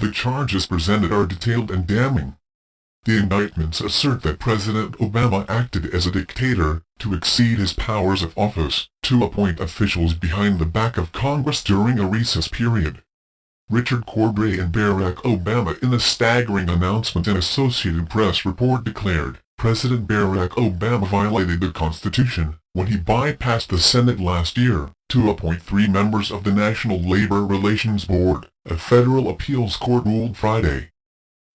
The charges presented are detailed and damning. The indictments assert that President Obama acted as a dictator to exceed his powers of office, to appoint officials behind the back of Congress during a recess period. Richard Cordray and Barack Obama, in a staggering announcement, an Associated Press report declared, President Barack Obama violated the Constitution when he bypassed the Senate last year to appoint 3 members of the National Labor Relations Board, a federal appeals court ruled Friday.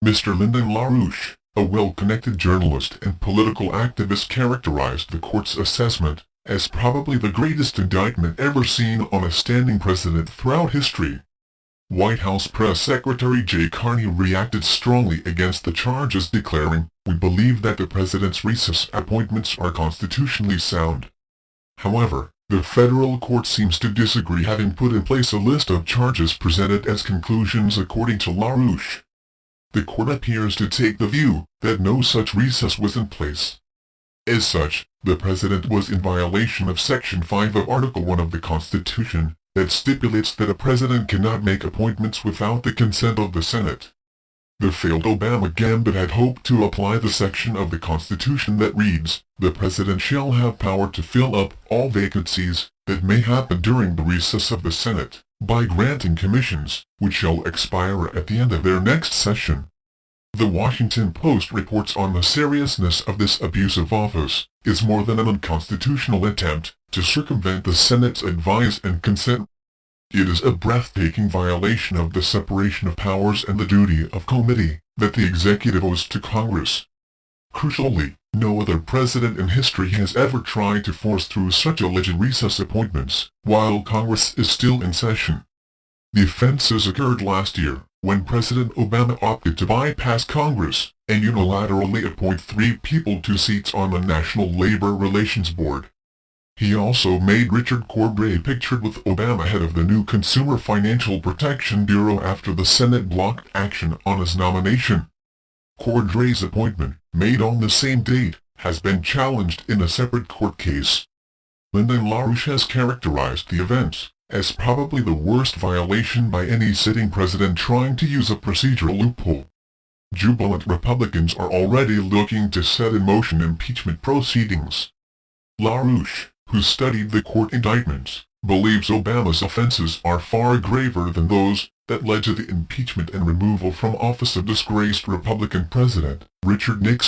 Mr. Lyndon LaRouche, a well-connected journalist and political activist, characterized the court's assessment as probably the greatest indictment ever seen on a standing president throughout history. White House Press Secretary Jay Carney reacted strongly against the charges, declaring, "We believe that the president's recess appointments are constitutionally sound." However, the federal court seems to disagree, having put in place a list of charges presented as conclusions according to LaRouche. The court appears to take the view that no such recess was in place. As such, the president was in violation of Section 5 of Article 1 of the Constitution, that stipulates that a president cannot make appointments without the consent of the Senate. The failed Obama gambit had hoped to apply the section of the Constitution that reads, "The president shall have power to fill up all vacancies that may happen during the recess of the Senate, by granting commissions, which shall expire at the end of their next session." The Washington Post reports on the seriousness of this abuse of office is more than an unconstitutional attempt to circumvent the Senate's advice and consent. It is a breathtaking violation of the separation of powers and the duty of committee that the executive owes to Congress. Crucially, no other president in history has ever tried to force through such alleged recess appointments while Congress is still in session. The offenses occurred last year, when President Obama opted to bypass Congress and unilaterally appoint 3 people to seats on the National Labor Relations Board. He also made Richard Cordray pictured with Obama head of the new Consumer Financial Protection Bureau after the Senate blocked action on his nomination. Cordray's appointment, made on the same date, has been challenged in a separate court case. Lyndon LaRouche has characterized the events as probably the worst violation by any sitting president trying to use a procedural loophole. Jubilant Republicans are already looking to set in motion impeachment proceedings. LaRouche, who studied the court indictments, believes Obama's offenses are far graver than those that led to the impeachment and removal from office of disgraced Republican President Richard Nixon.